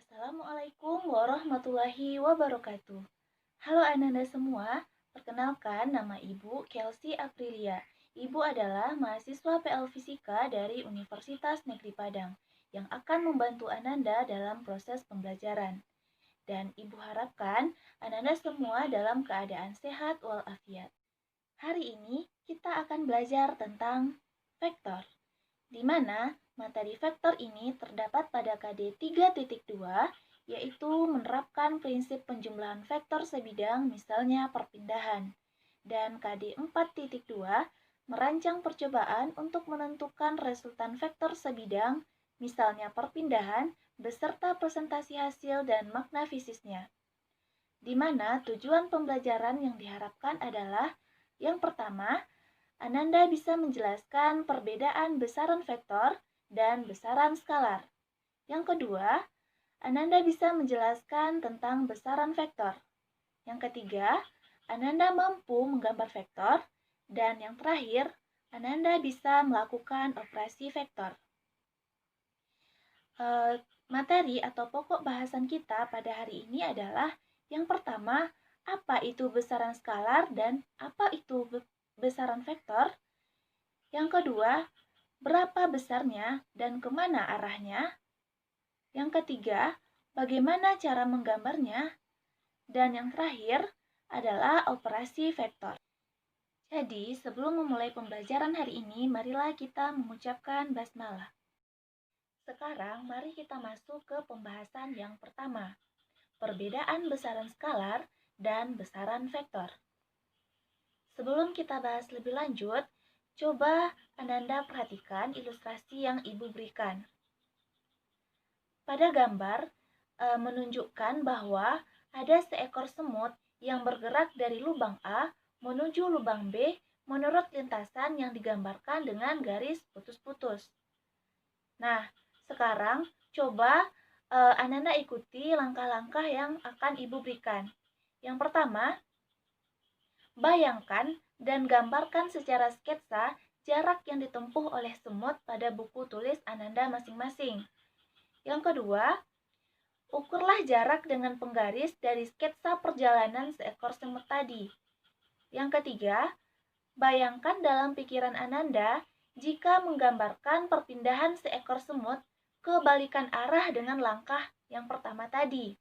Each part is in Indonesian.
Assalamualaikum warahmatullahi wabarakatuh. Halo Ananda semua, perkenalkan nama Ibu Kelsey Aprilia. Ibu adalah mahasiswa PL Fisika dari Universitas Negeri Padang yang akan membantu Ananda dalam proses pembelajaran. Dan Ibu harapkan Ananda semua dalam keadaan sehat walafiat. Hari ini kita akan belajar tentang vektor, di mana materi vektor ini terdapat pada KD 3.2, yaitu menerapkan prinsip penjumlahan vektor sebidang misalnya perpindahan. Dan KD 4.2 merancang percobaan untuk menentukan resultan vektor sebidang misalnya perpindahan beserta presentasi hasil dan makna fisisnya. Di mana tujuan pembelajaran yang diharapkan adalah yang pertama, Ananda bisa menjelaskan perbedaan besaran vektor dan besaran skalar. Yang kedua, Ananda bisa menjelaskan tentang besaran vektor. Yang ketiga, Ananda mampu menggambar vektor. Dan yang terakhir, Ananda bisa melakukan operasi vektor. Materi atau pokok bahasan kita pada hari ini adalah yang pertama, apa itu besaran skalar dan apa itu besaran vektor. Yang kedua, berapa besarnya dan kemana arahnya. Yang ketiga, bagaimana cara menggambarnya. Dan yang terakhir adalah operasi vektor. Jadi, sebelum memulai pembelajaran hari ini, marilah kita mengucapkan basmalah. Sekarang, mari kita masuk ke pembahasan yang pertama, perbedaan besaran skalar dan besaran vektor. Sebelum kita bahas lebih lanjut, coba Ananda perhatikan ilustrasi yang Ibu berikan. Pada gambar, menunjukkan bahwa ada seekor semut yang bergerak dari lubang A menuju lubang B menurut lintasan yang digambarkan dengan garis putus-putus. Nah, sekarang coba Ananda ikuti langkah-langkah yang akan Ibu berikan. Yang pertama, bayangkan dan gambarkan secara sketsa jarak yang ditempuh oleh semut pada buku tulis Ananda masing-masing. Yang kedua, ukurlah jarak dengan penggaris dari sketsa perjalanan seekor semut tadi. Yang ketiga, bayangkan dalam pikiran Ananda jika menggambarkan perpindahan seekor semut ke balikan arah dengan langkah yang pertama tadi.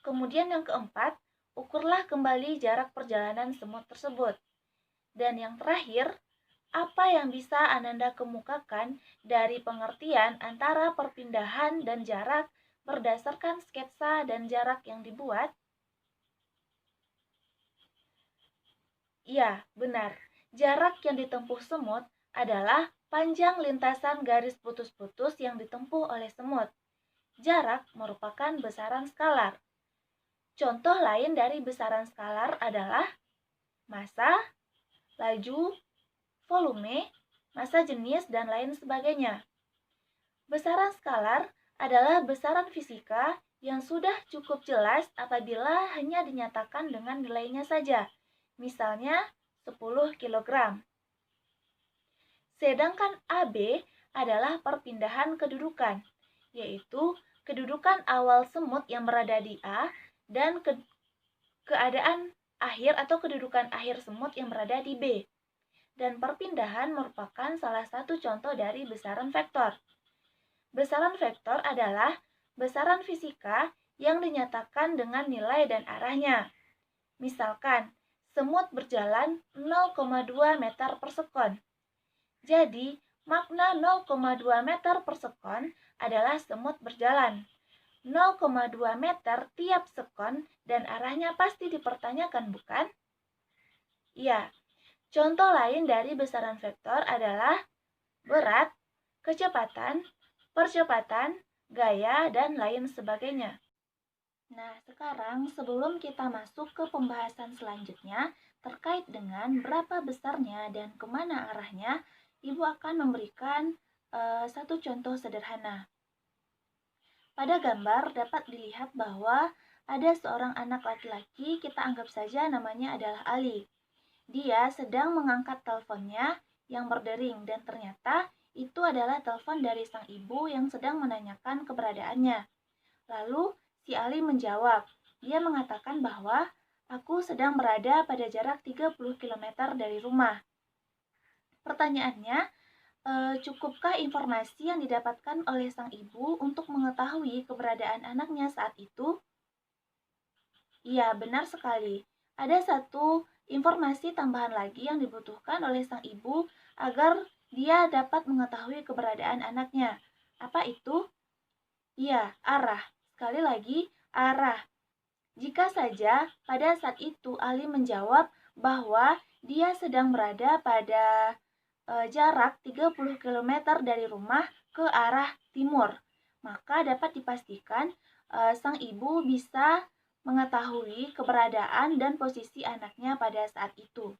Kemudian yang keempat, ukurlah kembali jarak perjalanan semut tersebut. Dan yang terakhir, apa yang bisa Ananda kemukakan dari pengertian antara perpindahan dan jarak berdasarkan sketsa dan jarak yang dibuat? Ya, benar. Jarak yang ditempuh semut adalah panjang lintasan garis putus-putus yang ditempuh oleh semut. Jarak merupakan besaran skalar. Contoh lain dari besaran skalar adalah massa, laju, volume, massa jenis, dan lain sebagainya. Besaran skalar adalah besaran fisika yang sudah cukup jelas apabila hanya dinyatakan dengan nilainya saja, misalnya 10 kg. Sedangkan AB adalah perpindahan kedudukan, yaitu kedudukan awal semut yang berada di A dan keadaan akhir atau kedudukan akhir semut yang berada di B. Dan perpindahan merupakan salah satu contoh dari besaran vektor. Besaran vektor adalah besaran fisika yang dinyatakan dengan nilai dan arahnya. Misalkan, semut berjalan 0,2 meter per sekon. Jadi, makna 0,2 meter per sekon adalah semut berjalan 0,2 meter tiap sekon dan arahnya pasti dipertanyakan, bukan? Ya, contoh lain dari besaran vektor adalah berat, kecepatan, percepatan, gaya, dan lain sebagainya. Nah, sekarang sebelum kita masuk ke pembahasan selanjutnya terkait dengan berapa besarnya dan kemana arahnya, Ibu akan memberikan satu contoh sederhana. Pada gambar dapat dilihat bahwa ada seorang anak laki-laki, kita anggap saja namanya adalah Ali. Dia sedang mengangkat teleponnya yang berdering dan ternyata itu adalah telepon dari sang ibu yang sedang menanyakan keberadaannya. Lalu si Ali menjawab. Dia mengatakan bahwa aku sedang berada pada jarak 30 km dari rumah. Pertanyaannya, cukupkah informasi yang didapatkan oleh sang ibu untuk mengetahui keberadaan anaknya saat itu? Iya, benar sekali. Ada satu informasi tambahan lagi yang dibutuhkan oleh sang ibu agar dia dapat mengetahui keberadaan anaknya. Apa itu? Iya, arah. Sekali lagi, arah. Jika saja pada saat itu Ali menjawab bahwa dia sedang berada pada jarak 30 km dari rumah ke arah timur, maka dapat dipastikan sang ibu bisa mengetahui keberadaan dan posisi anaknya pada saat itu.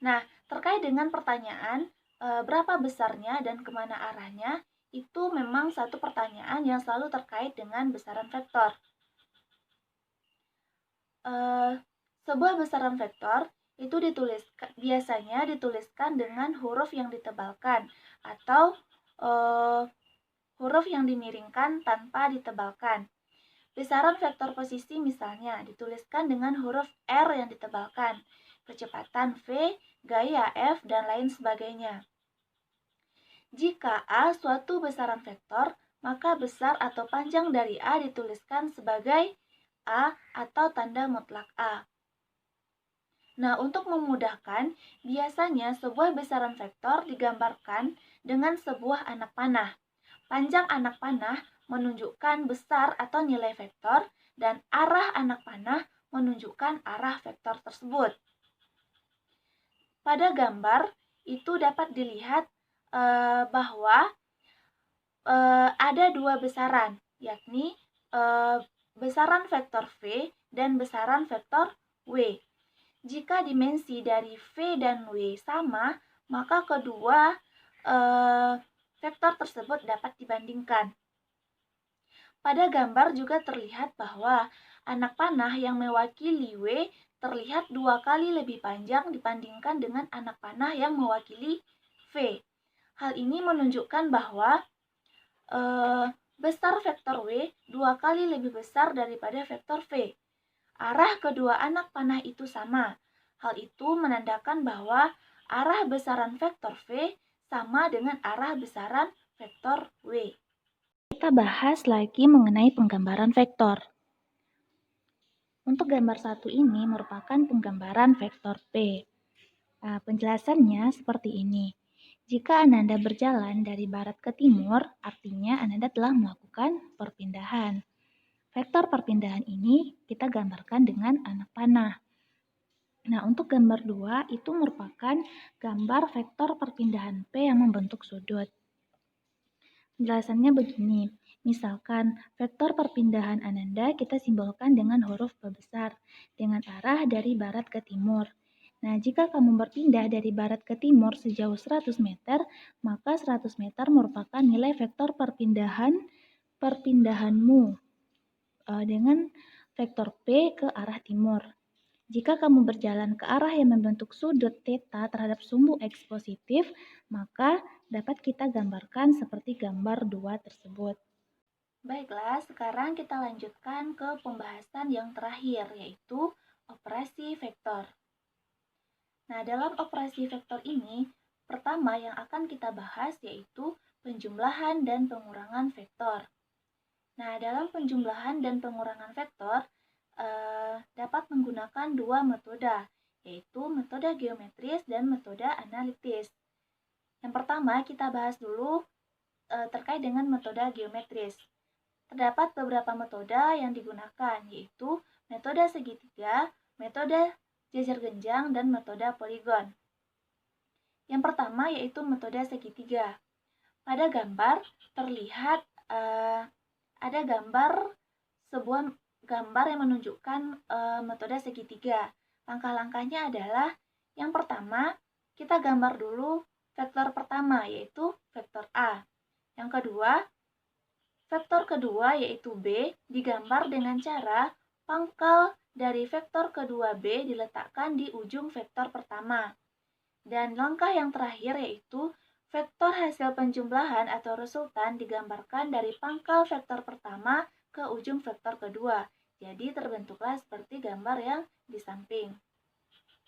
Nah, terkait dengan pertanyaan berapa besarnya dan kemana arahnya, itu memang satu pertanyaan yang selalu terkait dengan besaran vektor. Sebuah besaran vektor itu biasanya dituliskan dengan huruf yang ditebalkan atau huruf yang dimiringkan tanpa ditebalkan. Besaran vektor posisi misalnya dituliskan dengan huruf R yang ditebalkan, kecepatan V, gaya F, dan lain sebagainya. Jika A suatu besaran vektor, maka besar atau panjang dari A dituliskan sebagai A atau tanda mutlak A. Nah, untuk memudahkan, biasanya sebuah besaran vektor digambarkan dengan sebuah anak panah. Panjang anak panah menunjukkan besar atau nilai vektor, dan arah anak panah menunjukkan arah vektor tersebut. Pada gambar, itu dapat dilihat bahwa ada dua besaran, yakni besaran vektor V dan besaran vektor W. Jika dimensi dari V dan W sama, maka kedua vektor tersebut dapat dibandingkan. Pada gambar juga terlihat bahwa anak panah yang mewakili W terlihat 2 kali lebih panjang dibandingkan dengan anak panah yang mewakili V. Hal ini menunjukkan bahwa besar vektor W 2 kali lebih besar daripada vektor V. Arah kedua anak panah itu sama. Hal itu menandakan bahwa arah besaran vektor V sama dengan arah besaran vektor W. Kita bahas lagi mengenai penggambaran vektor. Untuk gambar satu ini merupakan penggambaran vektor P. Penjelasannya seperti ini. Jika Ananda berjalan dari barat ke timur, artinya Ananda telah melakukan perpindahan. Vektor perpindahan ini kita gambarkan dengan anak panah. Nah, untuk gambar 2 itu merupakan gambar vektor perpindahan P yang membentuk sudut. Penjelasannya begini, misalkan vektor perpindahan Ananda kita simbolkan dengan huruf P besar dengan arah dari barat ke timur. Nah, jika kamu berpindah dari barat ke timur sejauh 100 meter, maka 100 meter merupakan nilai vektor perpindahanmu dengan vektor P ke arah timur. Jika kamu berjalan ke arah yang membentuk sudut theta terhadap sumbu X positif, maka dapat kita gambarkan seperti gambar 2 tersebut. Baiklah, sekarang kita lanjutkan ke pembahasan yang terakhir, yaitu operasi vektor. Nah, dalam operasi vektor ini, pertama yang akan kita bahas yaitu penjumlahan dan pengurangan vektor. Nah, dalam penjumlahan dan pengurangan vektor, dapat menggunakan dua metode, yaitu metode geometris dan metode analitis. Yang pertama, kita bahas dulu terkait dengan metode geometris. Terdapat beberapa metode yang digunakan, yaitu metode segitiga, metode jajar genjang, dan metode poligon. Yang pertama yaitu metode segitiga. Pada gambar terlihat ada sebuah gambar yang menunjukkan metode segitiga. Langkah-langkahnya adalah yang pertama, kita gambar dulu vektor pertama yaitu vektor A. Yang kedua, vektor kedua yaitu B digambar dengan cara pangkal dari vektor kedua B diletakkan di ujung vektor pertama. Dan langkah yang terakhir yaitu Vektor hasil penjumlahan atau resultan digambarkan dari pangkal vektor pertama ke ujung vektor kedua. Jadi terbentuklah seperti gambar yang di samping.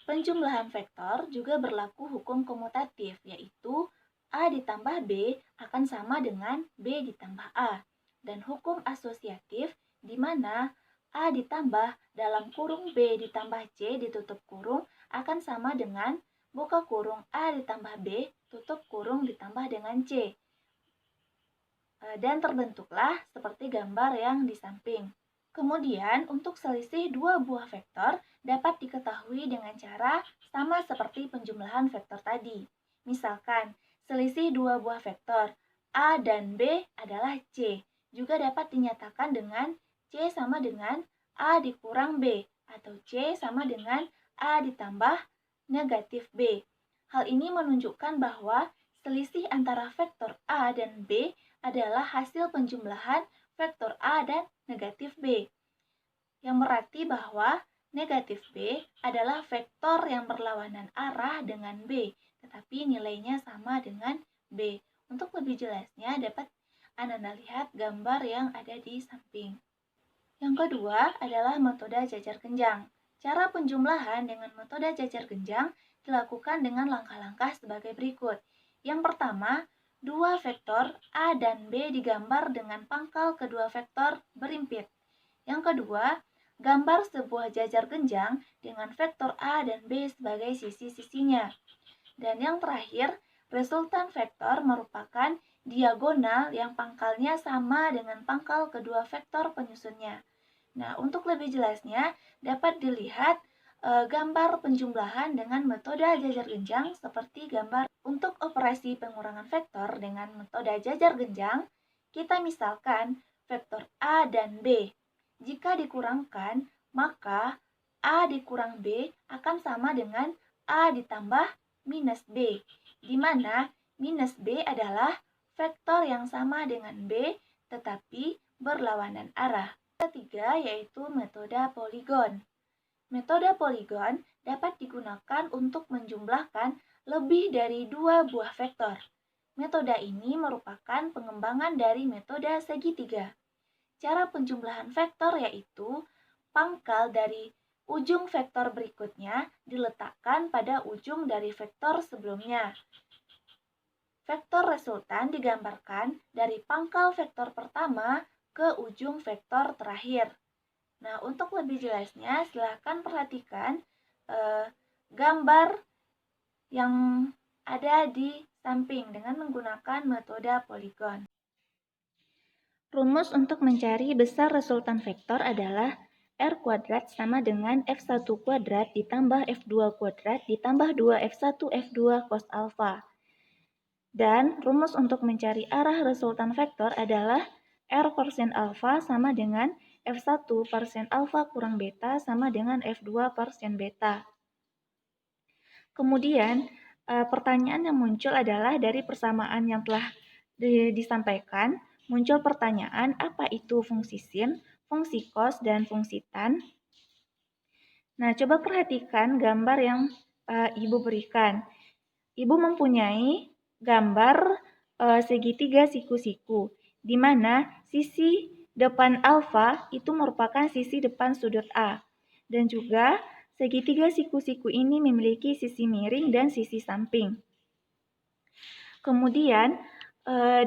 Penjumlahan vektor juga berlaku hukum komutatif, yaitu A ditambah B akan sama dengan B ditambah A. Dan hukum asosiatif di mana A ditambah dalam kurung B ditambah C ditutup kurung akan sama dengan buka kurung A ditambah B tutup kurung ditambah dengan C. Dan terbentuklah seperti gambar yang di samping. Kemudian, untuk selisih dua buah vektor dapat diketahui dengan cara sama seperti penjumlahan vektor tadi. Misalkan, selisih dua buah vektor A dan B adalah C. Juga dapat dinyatakan dengan C sama dengan A dikurang B atau C sama dengan A ditambah negatif B. Hal ini menunjukkan bahwa selisih antara vektor A dan B adalah hasil penjumlahan vektor A dan negatif B. Yang berarti bahwa negatif B adalah vektor yang berlawanan arah dengan B, tetapi nilainya sama dengan B. Untuk lebih jelasnya dapat Anda lihat gambar yang ada di samping. Yang kedua adalah metode jajar genjang. Cara penjumlahan dengan metode jajar genjang dilakukan dengan langkah-langkah sebagai berikut. Yang pertama, dua vektor A dan B digambar dengan pangkal kedua vektor berimpit. Yang kedua, gambar sebuah jajar genjang dengan vektor A dan B sebagai sisi-sisinya. Dan yang terakhir, resultan vektor merupakan diagonal yang pangkalnya sama dengan pangkal kedua vektor penyusunnya. Nah, untuk lebih jelasnya dapat dilihat gambar penjumlahan dengan metode jajar genjang seperti gambar untuk operasi pengurangan vektor dengan metode jajar genjang. Kita misalkan vektor A dan B. Jika dikurangkan, maka A dikurang B akan sama dengan A ditambah minus B, di mana minus B adalah vektor yang sama dengan B tetapi berlawanan arah. Ketiga yaitu metode poligon. Metode poligon dapat digunakan untuk menjumlahkan lebih dari dua buah vektor. Metode ini merupakan pengembangan dari metode segitiga. Cara penjumlahan vektor yaitu pangkal dari ujung vektor berikutnya diletakkan pada ujung dari vektor sebelumnya. Vektor resultan digambarkan dari pangkal vektor pertama ke ujung vektor terakhir. Nah, untuk lebih jelasnya silahkan perhatikan gambar yang ada di samping dengan menggunakan metode poligon. Rumus untuk mencari besar resultan vektor adalah R kuadrat sama dengan F1 kuadrat ditambah F2 kuadrat ditambah 2F1 F2 cos alfa. Dan rumus untuk mencari arah resultan vektor adalah R persen alfa sama dengan F1 persen alfa kurang beta sama dengan F2 persen beta. Kemudian, pertanyaan yang muncul adalah dari persamaan yang telah disampaikan, muncul pertanyaan apa itu fungsi sin, fungsi cos, dan fungsi tan. Nah, coba perhatikan gambar yang Ibu berikan. Ibu mempunyai gambar segitiga siku-siku, di mana sisi depan alfa itu merupakan sisi depan sudut A. Dan juga segitiga siku-siku ini memiliki sisi miring dan sisi samping. Kemudian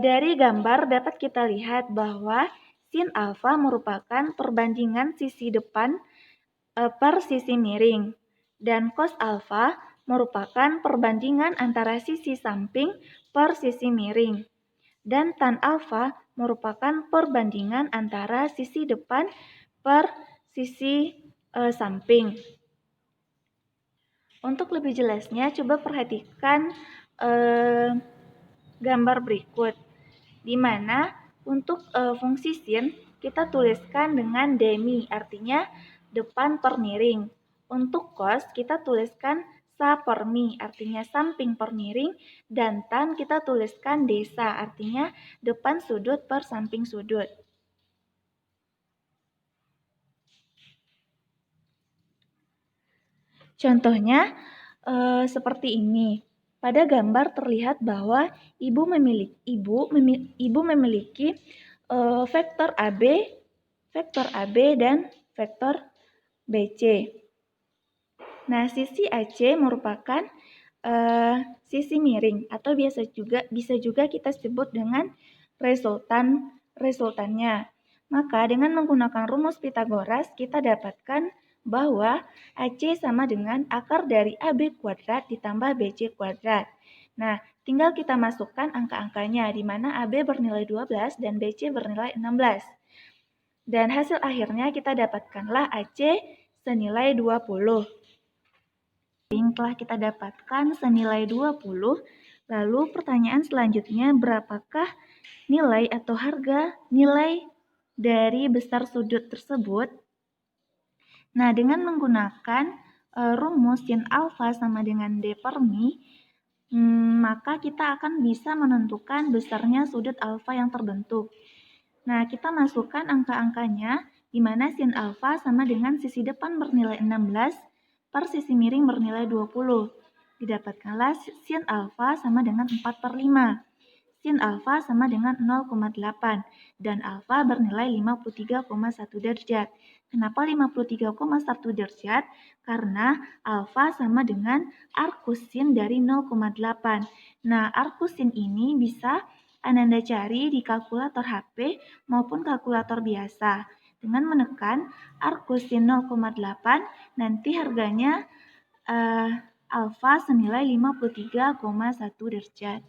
dari gambar dapat kita lihat bahwa sin alfa merupakan perbandingan sisi depan per sisi miring. Dan cos alfa merupakan perbandingan antara sisi samping per sisi miring. Dan tan alfa merupakan perbandingan antara sisi depan per sisi samping. Untuk lebih jelasnya, coba perhatikan gambar berikut, di mana untuk fungsi sin kita tuliskan dengan demi, artinya depan per miring. Untuk cos kita tuliskan sa per mi, artinya samping per miring, dan tan kita tuliskan desa, artinya depan sudut per samping sudut. Contohnya seperti ini. Pada gambar terlihat bahwa ibu memiliki vektor AB dan vektor BC. Nah, sisi AC merupakan sisi miring atau bisa juga kita sebut dengan resultannya. Maka dengan menggunakan rumus Pythagoras kita dapatkan bahwa AC sama dengan akar dari AB kuadrat ditambah BC kuadrat. Nah, tinggal kita masukkan angka-angkanya di mana AB bernilai 12 dan BC bernilai 16. Dan hasil akhirnya kita dapatkanlah AC senilai 20. Telah kita dapatkan senilai 20, lalu pertanyaan selanjutnya berapakah nilai atau harga nilai dari besar sudut tersebut? Nah, dengan menggunakan rumus sin alfa sama dengan D per mi, maka kita akan bisa menentukan besarnya sudut alfa yang terbentuk. Nah, kita masukkan angka-angkanya, di mana sin alfa sama dengan sisi depan bernilai 16 per sisi miring bernilai 20. Didapatkanlah sin alfa sama dengan 4/5. Sin alfa sama dengan 0,8 dan alfa bernilai 53,1 derajat. Kenapa 53,1 derajat? Karena alfa sama dengan arcus sin dari 0,8. Nah, arcus sin ini bisa Ananda cari di kalkulator HP maupun kalkulator biasa. Dengan menekan arcus sin 0,8, nanti harganya alfa senilai 53,1 derajat.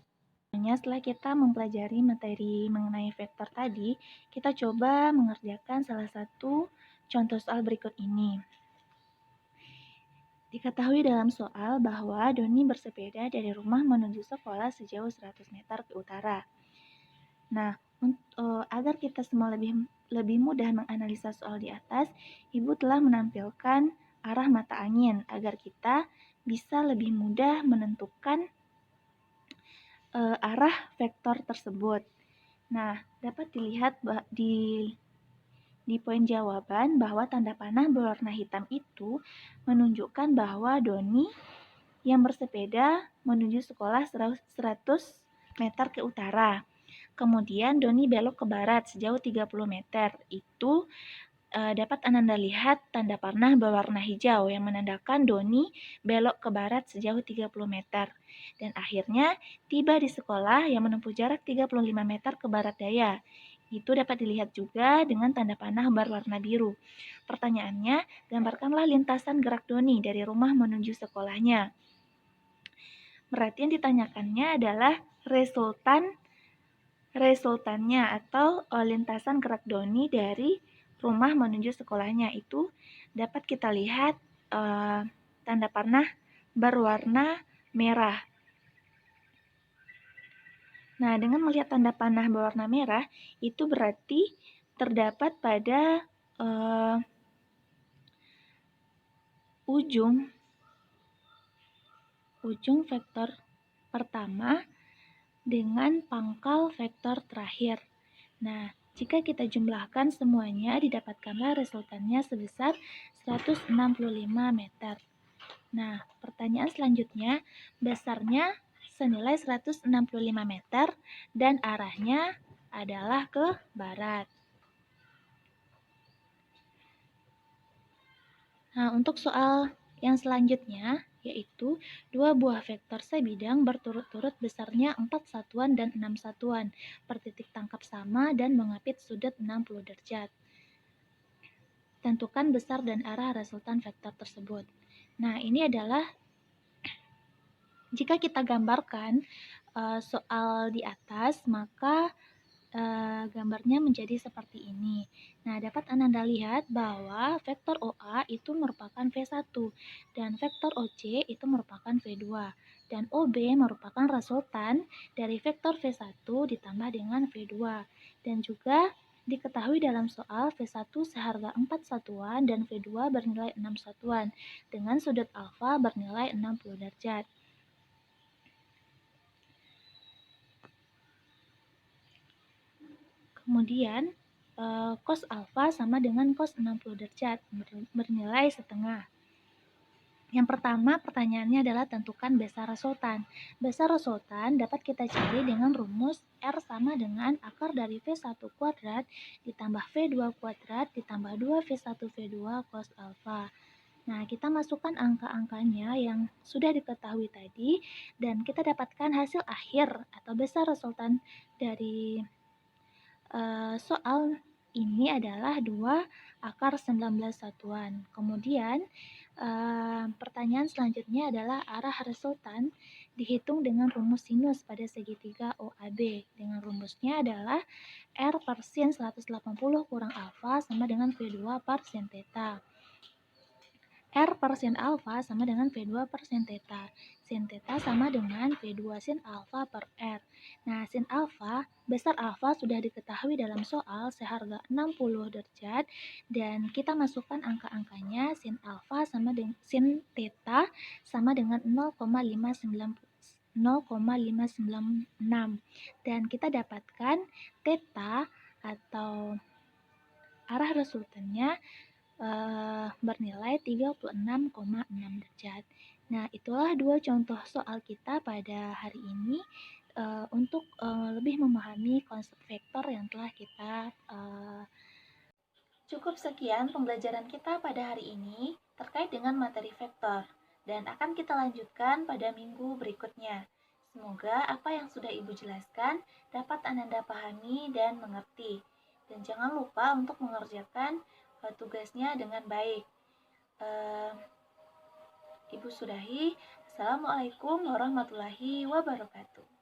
Setelah kita mempelajari materi mengenai vektor tadi, kita coba mengerjakan salah satu contoh soal berikut ini. Diketahui dalam soal bahwa Doni bersepeda dari rumah menuju sekolah sejauh 100 meter ke utara. Nah, agar kita semua lebih mudah menganalisa soal di atas, Ibu telah menampilkan arah mata angin agar kita bisa lebih mudah menentukan arah vektor tersebut. Nah, dapat dilihat di poin jawaban bahwa tanda panah berwarna hitam itu menunjukkan bahwa Doni yang bersepeda menuju sekolah 100 meter ke utara. Kemudian Doni belok ke barat sejauh 30 meter. Itu dapat Ananda lihat tanda panah berwarna hijau yang menandakan Doni belok ke barat sejauh 30 meter. Dan akhirnya tiba di sekolah yang menempuh jarak 35 meter ke barat daya. Itu dapat dilihat juga dengan tanda panah berwarna biru. Pertanyaannya, gambarkanlah lintasan gerak Doni dari rumah menuju sekolahnya. Berarti yang ditanyakannya adalah resultannya atau lintasan gerak Doni dari rumah menuju sekolahnya. Itu dapat kita lihat tanda panah berwarna merah. Nah, dengan melihat tanda panah berwarna merah, itu berarti terdapat pada ujung vektor pertama dengan pangkal vektor terakhir. Nah, jika kita jumlahkan semuanya, didapatkanlah resultannya sebesar 165 meter. Nah, pertanyaan selanjutnya, besarnya senilai 165 meter dan arahnya adalah ke barat. Nah, untuk soal yang selanjutnya, yaitu dua buah vektor sebidang berturut-turut besarnya 4 satuan dan 6 satuan, per titik tangkap sama dan mengapit sudut 60 derajat. Tentukan besar dan arah resultan vektor tersebut. Nah, ini adalah jika kita gambarkan soal di atas, maka gambarnya menjadi seperti ini. Nah, dapat Ananda lihat bahwa vektor OA itu merupakan V1 dan vektor OC itu merupakan V2 dan OB merupakan resultan dari vektor V1 ditambah dengan V2 dan juga diketahui dalam soal V1 seharga 4 satuan dan V2 bernilai 6 satuan dengan sudut alfa bernilai 60 derajat. Kemudian cos alfa sama dengan cos 60 derajat bernilai setengah. Yang pertama pertanyaannya adalah tentukan besar resultan. Besar resultan dapat kita cari dengan rumus R sama dengan akar dari V1 kuadrat ditambah V2 kuadrat ditambah 2V1 V2 cos alfa. Nah, kita masukkan angka-angkanya yang sudah diketahui tadi dan kita dapatkan hasil akhir atau besar resultan dari soal ini adalah 2 akar 19 satuan. Kemudian pertanyaan selanjutnya adalah arah resultan dihitung dengan rumus sinus pada segitiga OAB. Dengan rumusnya adalah R per sin 180 kurang alfa sama dengan V2 per sin theta. R per sin alfa sama dengan V2 per sin theta. Sin theta sama dengan V2 sin alfa per R. Nah, sin alfa, besar alfa sudah diketahui dalam soal seharga 60 derajat dan kita masukkan angka-angkanya. Sin alfa sama dengan sin theta sama dengan 0,596 dan kita dapatkan theta atau arah resultannya bernilai 36,6 derajat. Nah, itulah dua contoh soal kita pada hari ini untuk lebih memahami konsep vektor yang telah kita Cukup sekian pembelajaran kita pada hari ini terkait dengan materi vektor dan akan kita lanjutkan pada minggu berikutnya. Semoga apa yang sudah Ibu jelaskan dapat Ananda pahami dan mengerti. Dan jangan lupa untuk mengerjakan tugasnya dengan baik. Ibu sudahi. Assalamualaikum warahmatullahi wabarakatuh.